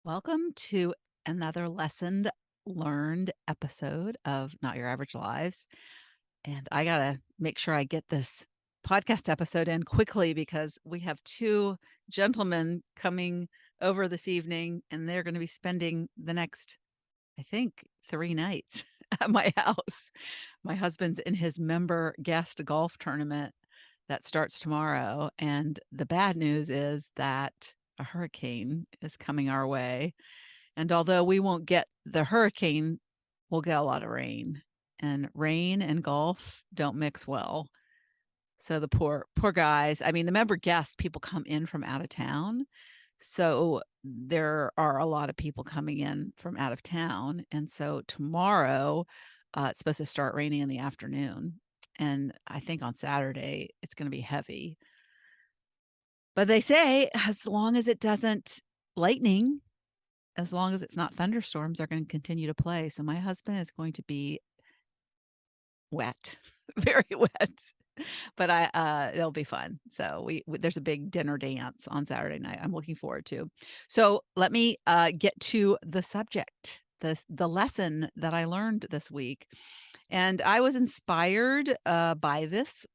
Welcome to another lesson learned episode of Not Your Average Lives. And I got to make sure I get this podcast episode in quickly because we have two gentlemen coming over this evening and they're going to be spending the next, I think, 3 nights at my house. My husband's in his member guest golf tournament that starts tomorrow. And the bad news is that a hurricane is coming our way, and although we won't get the hurricane, we'll get a lot of rain. And rain and golf don't mix well. So the poor guys, I mean, the member guest people come in from out of town. So there are a lot of people coming in from out of town. And so tomorrow, it's supposed to start raining in the afternoon. And I think on Saturday, it's going to be heavy. But they say as long as it doesn't lightning, as long as it's not thunderstorms, are going to continue to play. So my husband is going to be wet, very wet, but it'll be fun. So there's a big dinner dance on Saturday night. I'm looking forward to. So let me get to the subject, the lesson that I learned this week, and I was inspired by this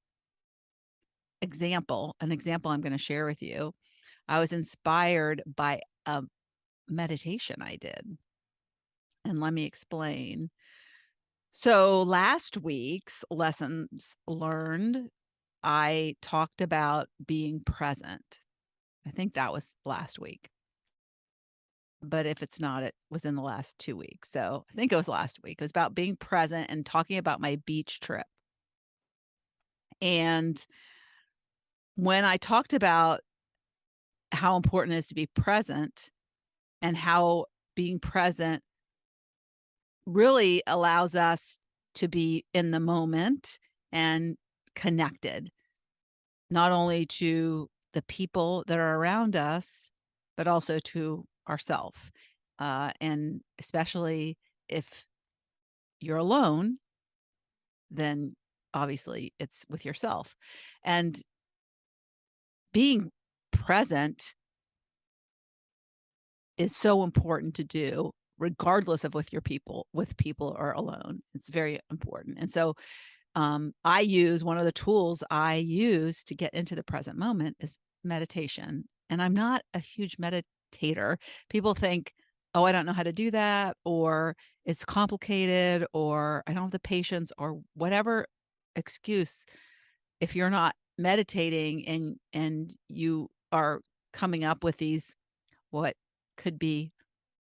example. An example I'm going to share with you. I was inspired by a meditation I did. And let me explain. So last week's lessons learned, I talked about being present. I think that was last week. But if it's not, it was in the last 2 weeks. So I think it was last week. It was about being present and talking about my beach trip. And when I talked about how important it is to be present and how being present really allows us to be in the moment and connected, not only to the people that are around us, but also to ourself. And especially if you're alone, then obviously it's with yourself. And being present is so important to do regardless of with people or alone. It's very important. And so I use one of the tools I use to get into the present moment is meditation. And I'm not a huge meditator. People think, oh, I don't know how to do that, or it's complicated, or I don't have the patience, or whatever excuse. If you're not meditating and you are coming up with these what could be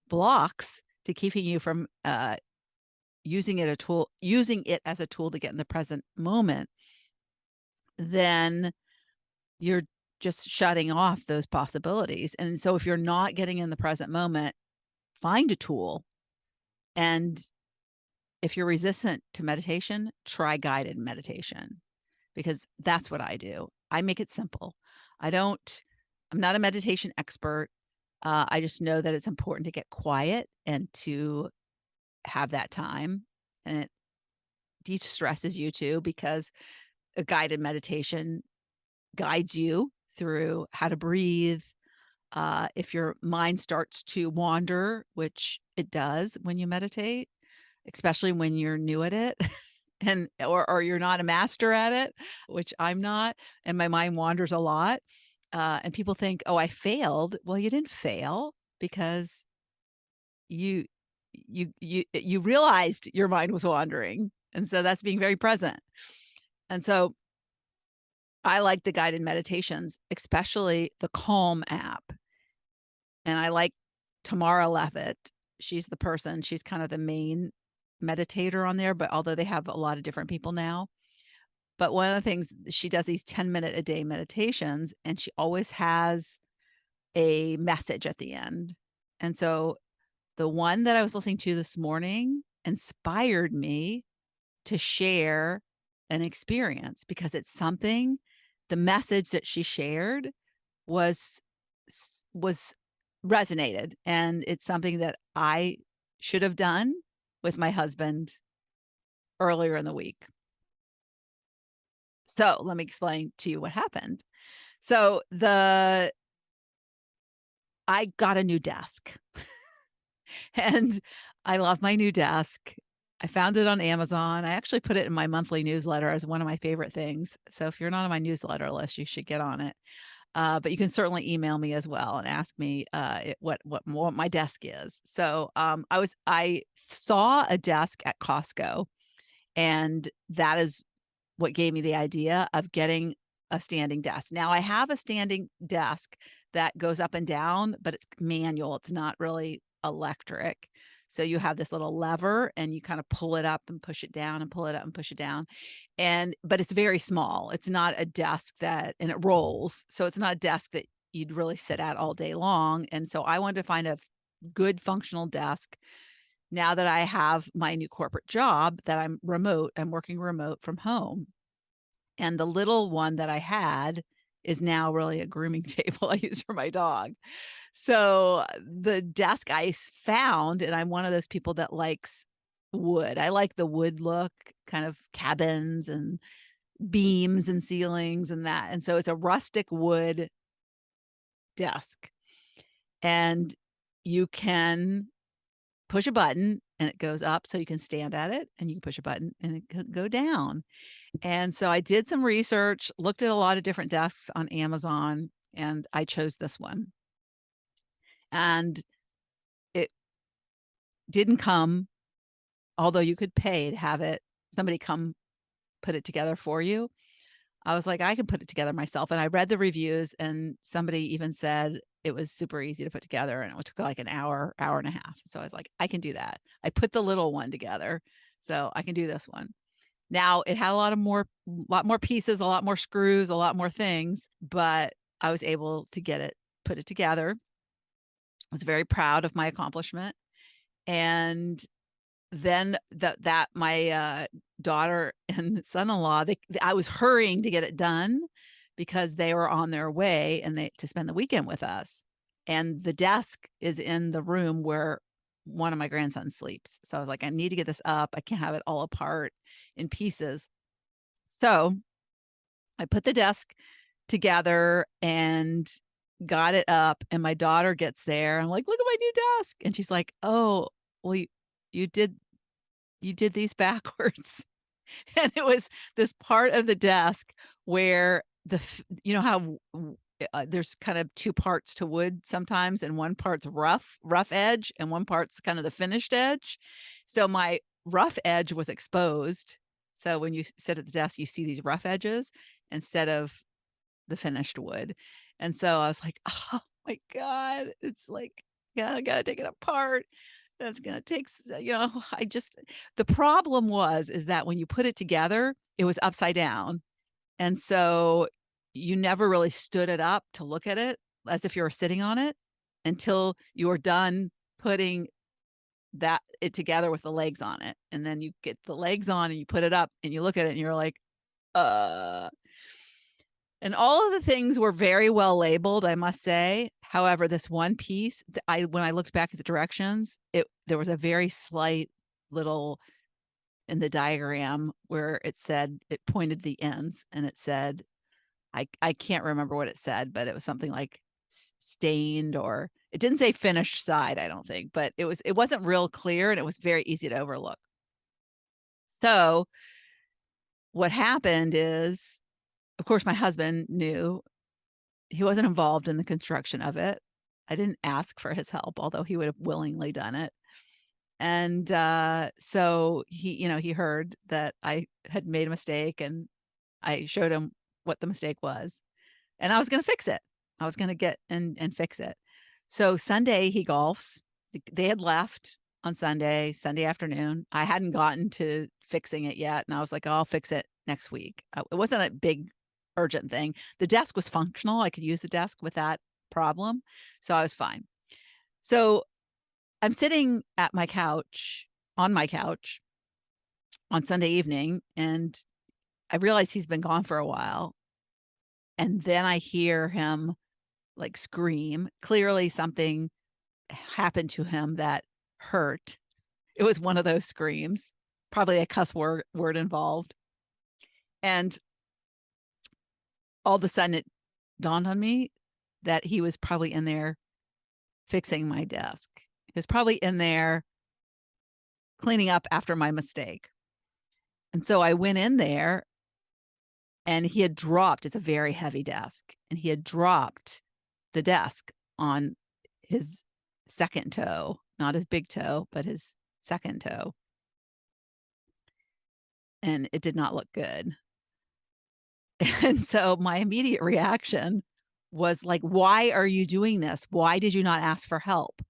blocks to keeping you from using it as a tool to get in the present moment, then you're just shutting off those possibilities. And so if you're not getting in the present moment, find a tool. And if you're resistant to meditation, try guided meditation, because that's what I do. I make it simple. I'm not a meditation expert. I just know that it's important to get quiet and to have that time, and it de-stresses you too, because a guided meditation guides you through how to breathe. If your mind starts to wander, which it does when you meditate, especially when you're new at it, and or you're not a master at it, which I'm not, and my mind wanders a lot. And people think, "Oh, I failed." Well, you didn't fail, because you you realized your mind was wandering, and so that's being very present. And so I like the guided meditations, especially the Calm app. And I like Tamara Levitt. She's kind of the main meditator on there, but although they have a lot of different people now. But one of the things, she does these 10-minute a day meditations, and she always has a message at the end. And so the one that I was listening to this morning inspired me to share an experience, because it's something, the message that she shared was was resonated, and it's something that I should have done with my husband earlier in the week. So let me explain to you what happened. So I got a new desk and I love my new desk. I found it on Amazon. I actually put it in my monthly newsletter as one of my favorite things. So if you're not on my newsletter list, you should get on it. But you can certainly email me as well and ask me what my desk is. So I saw a desk at Costco, and that is what gave me the idea of getting a standing desk. Now I have a standing desk that goes up and down, but it's manual. It's not really electric. So you have this little lever and you kind of pull it up and push it down and pull it up and push it down. But it's very small. It's not a desk and it rolls. So it's not a desk that you'd really sit at all day long. And so I wanted to find a good functional desk now that I have my new corporate job that I'm working remote from home. And the little one that I had is now really a grooming table I use for my dog. So the desk I found, and I'm one of those people that likes wood. I like the wood look, kind of cabins and beams and ceilings and that. And so it's a rustic wood desk. And you can push a button and it goes up so you can stand at it, and you can push a button and it can go down. And so I did some research, looked at a lot of different desks on Amazon, and I chose this one. And it didn't come, although you could pay to have somebody come put it together for you. I was like, I can put it together myself. And I read the reviews, and somebody even said it was super easy to put together, and it took like an hour and a half. So I was like, I can do that. I put the little one together, so I can do this one. Now it had a lot more pieces, a lot more screws, a lot more things, but I was able to put it together. I was very proud of my accomplishment. And then my daughter and son-in-law, I was hurrying to get it done because they were on their way to spend the weekend with us. And the desk is in the room where one of my grandsons sleeps. So I was like, I need to get this up. I can't have it all apart in pieces. So I put the desk together and got it up, and my daughter gets there. I'm like, look at my new desk. And she's like, oh, well, you did these backwards. And it was this part of the desk where how there's kind of two parts to wood sometimes, and one part's rough edge and one part's kind of the finished edge. So my rough edge was exposed. So when you sit at the desk, you see these rough edges instead of the finished wood. And so I was like, oh my God, it's like, yeah, I gotta take it apart. That's gonna take, the problem is that when you put it together, it was upside down. And so you never really stood it up to look at it as if you were sitting on it until you were done putting it together with the legs on it. And then you get the legs on and you put it up and you look at it and you're like, and all of the things were very well labeled, I must say. However, this one piece, when I looked back at the directions, there was a very slight little in the diagram where it pointed the ends, and it said, I can't remember what it said, but it was something like stained, or it didn't say finished side, I don't think, but it wasn't real clear, and it was very easy to overlook. So what happened is, of course, my husband knew. He wasn't involved in the construction of it. I didn't ask for his help, although he would have willingly done it. And so he heard that I had made a mistake, and I showed him what the mistake was, and I was going to fix it. I was going to get and fix it. So Sunday he golfs. They had left on Sunday afternoon. I hadn't gotten to fixing it yet, and I was like, oh, I'll fix it next week. It wasn't a big urgent thing. The desk was functional. I could use the desk with that problem. So I was fine. So I'm sitting on my couch on Sunday evening, and I realize he's been gone for a while. And then I hear him like scream. Clearly something happened to him that hurt. It was one of those screams, probably a cuss word involved. And all of a sudden it dawned on me that he was probably in there fixing my desk. He was probably in there cleaning up after my mistake. And so I went in there and he had dropped, it's a very heavy desk, and he had dropped the desk on his second toe, not his big toe, but his second toe. And it did not look good. And so my immediate reaction was like, why are you doing this? Why did you not ask for help?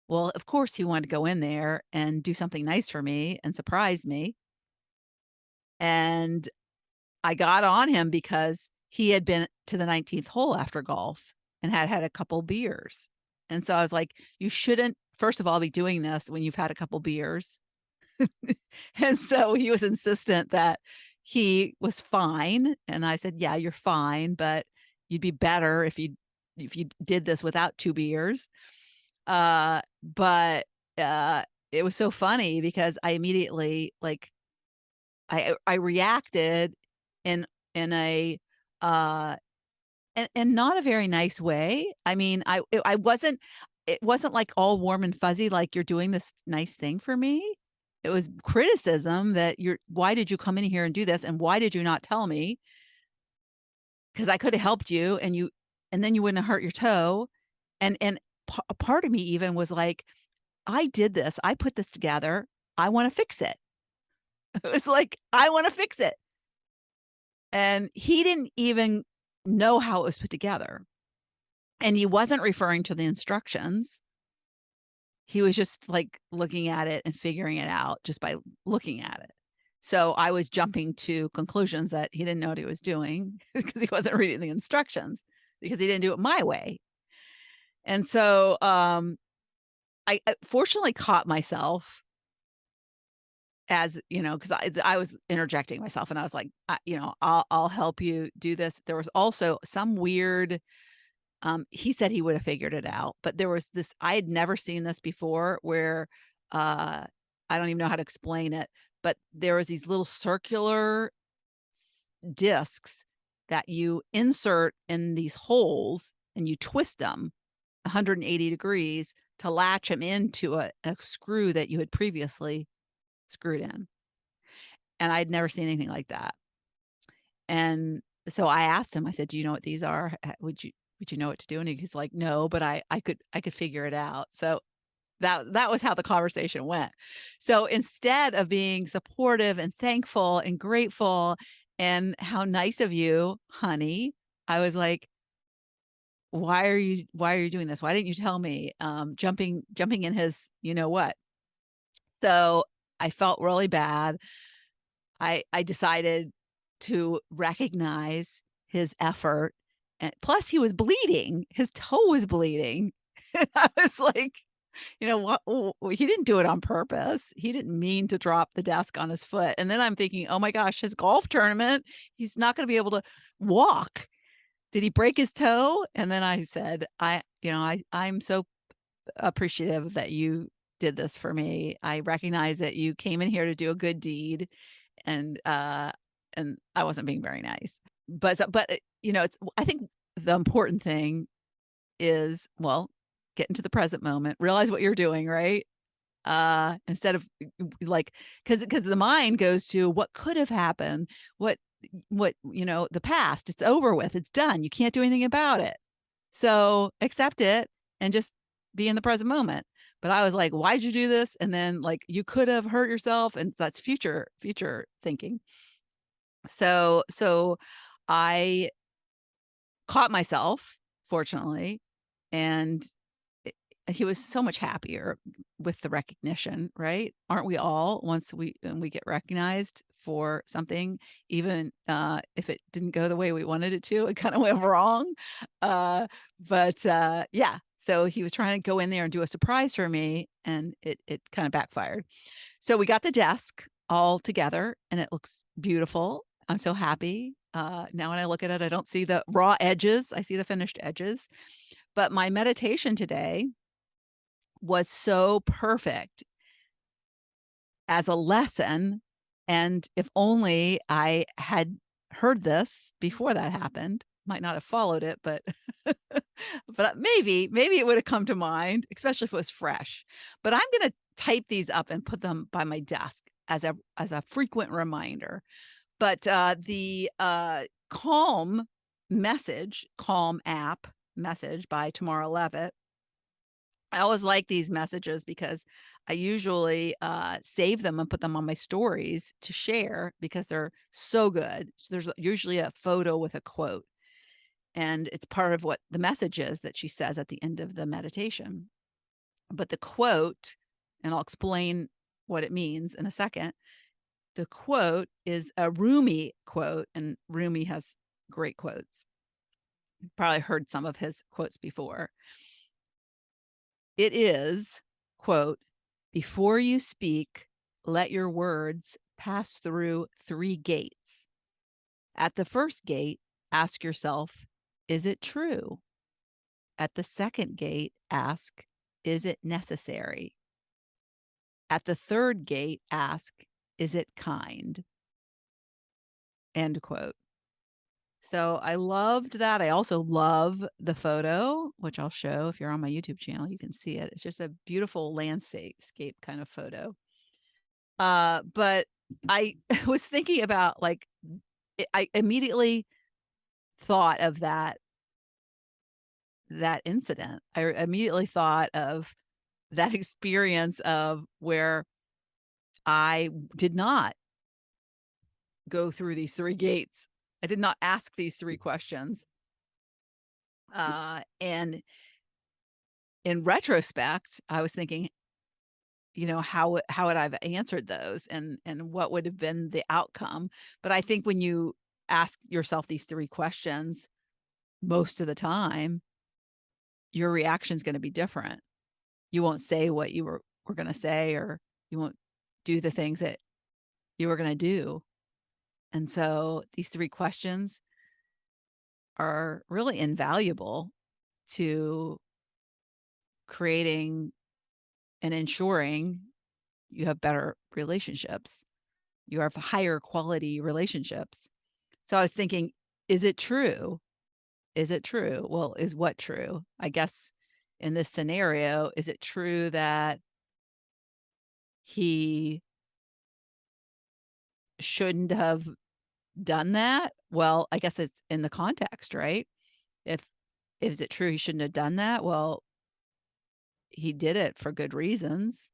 Well, of course, he wanted to go in there and do something nice for me and surprise me. And I got on him because he had been to the 19th hole after golf and had had a couple beers. And so I was like, you shouldn't, first of all, be doing this when you've had a couple beers. And so he was insistent that he was fine. And I said, yeah, you're fine, but you'd be better if you did this without 2 beers. But it was so funny because I immediately I reacted in a and not a very nice way. I mean, I wasn't, it wasn't like all warm and fuzzy, like you're doing this nice thing for me. It was criticism that why did you come in here and do this? And why did you not tell me? Because I could have helped you and then you wouldn't have hurt your toe. And a part of me even was like, I did this. I put this together. I want to fix it. It was like, I want to fix it. And he didn't even know how it was put together. And he wasn't referring to the instructions. He was just like looking at it and figuring it out just by looking at it. So I was jumping to conclusions that he didn't know what he was doing because he wasn't reading the instructions, because he didn't do it my way. And so I fortunately caught myself, as you know, because I was interjecting myself and I was like, I'll help you do this. There was also some weird, he said he would have figured it out, but there was this, I had never seen this before, where I don't even know how to explain it, but there was these little circular discs that you insert in these holes and you twist them 180 degrees to latch them into a screw that you had previously screwed in. And I'd never seen anything like that. And so I asked him, I said, do you know what these are? Would you know what to do? And he's like, no, but I could figure it out. So that was how the conversation went. So instead of being supportive and thankful and grateful and how nice of you, honey, I was like, why are you doing this? Why didn't you tell me? Jumping in his, you know what? So I felt really bad. I decided to recognize his effort, and plus he was bleeding. His toe was bleeding. And I was like, you know what? He didn't do it on purpose. He didn't mean to drop the desk on his foot. And then I'm thinking, oh my gosh, his golf tournament, he's not going to be able to walk. Did he break his toe? And then I said, I'm so appreciative that you did this for me. I recognize that you came in here to do a good deed, and I wasn't being very nice. But it's, I think the important thing is, well, get into the present moment, realize what you're doing, right? Instead of like, because the mind goes to what could have happened, what the past, it's over with, it's done, you can't do anything about it. So accept it and just be in the present moment. But I was like, why'd you do this? And then like, you could have hurt yourself, and that's future thinking. So I caught myself, fortunately, and he was so much happier with the recognition, right? Aren't we all, once we get recognized for something, even if it didn't go the way we wanted it to, it kind of went wrong. Yeah, so he was trying to go in there and do a surprise for me, and it kind of backfired. So we got the desk all together and it looks beautiful. I'm so happy. Now when I look at it, I don't see the raw edges. I see the finished edges. But my meditation today was so perfect as a lesson. And if only I had heard this before that happened, might not have followed it, but but maybe it would have come to mind, especially if it was fresh. But I'm going to type these up and put them by my desk as a frequent reminder. But the Calm app message by Tamara Levitt. I always like these messages because I usually save them and put them on my stories to share because they're so good. So there's usually a photo with a quote, and it's part of what the message is that she says at the end of the meditation. But the quote, and I'll explain what it means in a second. The quote is a Rumi quote, and Rumi has great quotes. You've probably heard some of his quotes before. It is, quote, "Before you speak, let your words pass through 3 gates. At the first gate, ask yourself, is it true? At the second gate, ask, is it necessary? At the third gate, ask, is it kind?" End quote. So I loved that. I also love the photo, which I'll show if you're on my YouTube channel. You can see it. It's just a beautiful landscape kind of photo. But I was thinking about, like, I immediately thought of that incident. I immediately thought of that experience of where I did not go through these 3 gates. I did not ask these 3 questions. And in retrospect, I was thinking, how would I have answered those, and what would have been the outcome? But I think when you ask yourself these 3 questions, most of the time, your reaction is going to be different. You won't say what you were going to say, or you won't do the things that you were going to do. And so these 3 questions are really invaluable to creating and ensuring you have better relationships. You have higher quality relationships. So I was thinking, is it true? Is it true? Well, is what true? I guess in this scenario, is it true that he shouldn't have done that? Well, I guess it's in the context, right? If is it true he shouldn't have done that? Well, he did it for good reasons.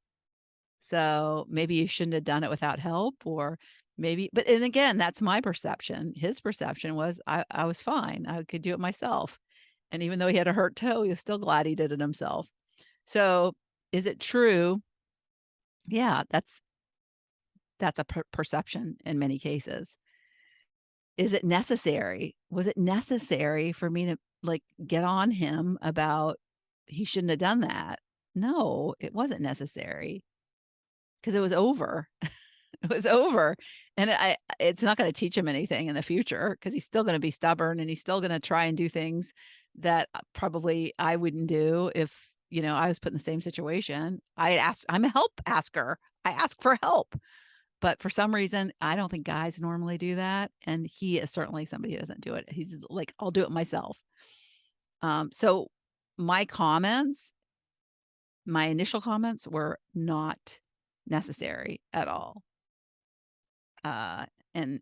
So maybe you shouldn't have done it without help, or maybe, but and again, that's my perception. His perception was I was fine. I could do it myself. And even though he had a hurt toe, he was still glad he did it himself. So is it true? Yeah, that's a perception in many cases. Is it necessary? Was it necessary for me to, like, get on him about he shouldn't have done that? No, it wasn't necessary, because it was over. It was over. And it's not going to teach him anything in the future, because he's still going to be stubborn, and he's still going to try and do things that probably I wouldn't do if, I was put in the same situation. I'm a help asker. I ask for help. But for some reason, I don't think guys normally do that. And he is certainly somebody who doesn't do it. He's like, I'll do it myself. So my initial comments were not necessary at all. And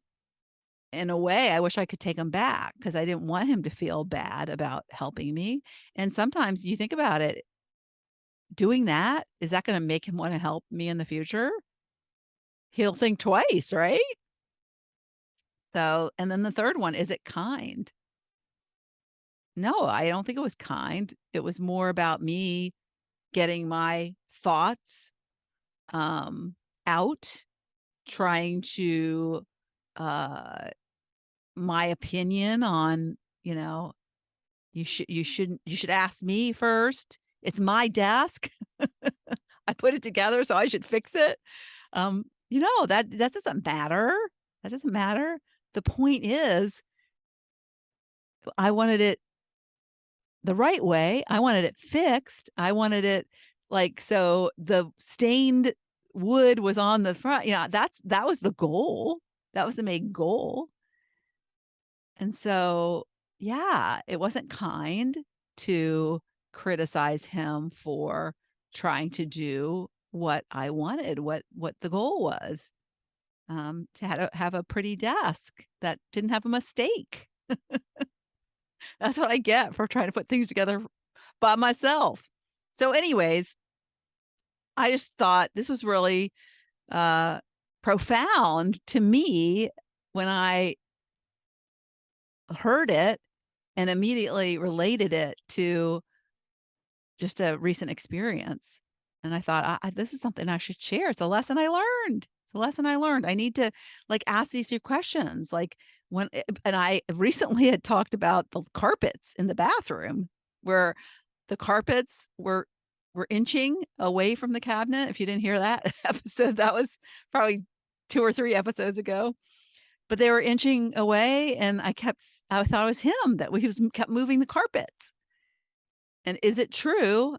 in a way, I wish I could take him back, because I didn't want him to feel bad about helping me. And sometimes you think about it, doing that, is that going to make him want to help me in the future? He'll think twice, right? So, and then the third one, is it kind? No, I don't think it was kind. It was more about me getting my thoughts out, trying to my opinion on, you should ask me first. It's my desk. I put it together, so I should fix it. That doesn't matter. That doesn't matter. The point is, I wanted it the right way. I wanted it fixed. I wanted it, like, so the stained wood was on the front. That was the goal. That was the main goal. And so yeah, it wasn't kind to criticize him for trying to do what I wanted, what the goal was, to have a pretty desk that didn't have a mistake. That's what I get for trying to put things together by myself. So anyways, I just thought this was really, uh, profound to me when I heard it and immediately related it to just a recent experience. And I thought, this is something I should share. It's a lesson I learned. It's a lesson I learned. I need to like ask these 2 questions. Like and I recently had talked about the carpets in the bathroom where the carpets were inching away from the cabinet. If you didn't hear that episode, that was probably 2 or 3 episodes ago. But they were inching away and I thought it was him that he was kept moving the carpets. And is it true?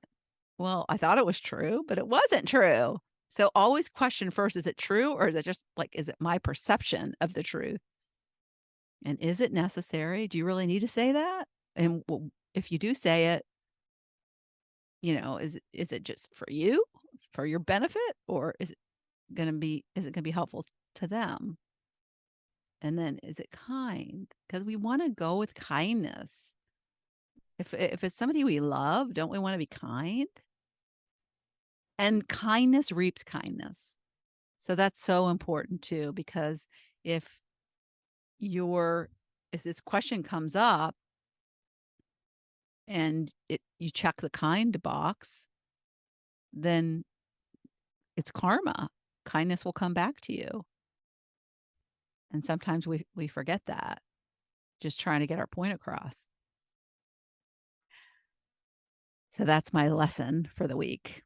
Well, I thought it was true, but it wasn't true. So always question first, is it true or is it just like, is it my perception of the truth? And is it necessary? Do you really need to say that? And if you do say it, is it just for you, for your benefit, or is it going to be helpful to them? And then is it kind? Because we want to go with kindness. If it's somebody we love, don't we want to be kind? And kindness reaps kindness. So that's so important too, because if this question comes up and you check the kind box, then it's karma. Kindness will come back to you. And sometimes we forget that, just trying to get our point across. So that's my lesson for the week.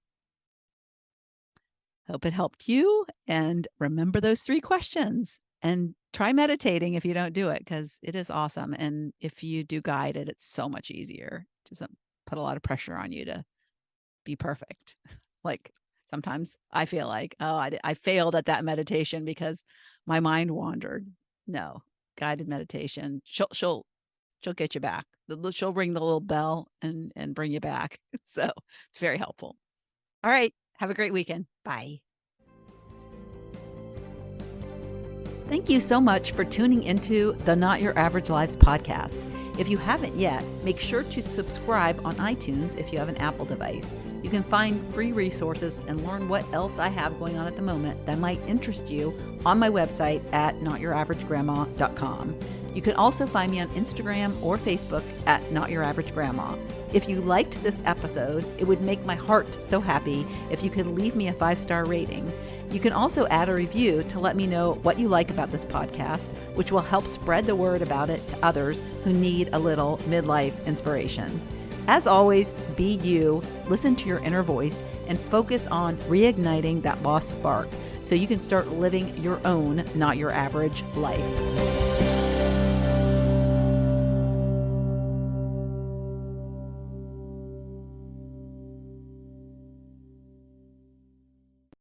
Hope it helped you, and remember those 3 questions and try meditating if you don't do it, because it is awesome. And if you do guided, it's so much easier. It doesn't put a lot of pressure on you to be perfect. Like sometimes I feel like, oh, I failed at that meditation because my mind wandered. No, guided meditation, she'll get you back. She'll ring the little bell and bring you back. So it's very helpful. All right. Have a great weekend. Bye. Thank you so much for tuning into the Not Your Average Lives podcast. If you haven't yet, make sure to subscribe on iTunes if you have an Apple device. You can find free resources and learn what else I have going on at the moment that might interest you on my website at notyouraverage.grandma.com. You can also find me on Instagram or Facebook at Not Your Average Grandma. If you liked this episode, it would make my heart so happy if you could leave me a 5-star rating. You can also add a review to let me know what you like about this podcast, which will help spread the word about it to others who need a little midlife inspiration. As always, be you, listen to your inner voice, and focus on reigniting that lost spark so you can start living your own Not Your Average life.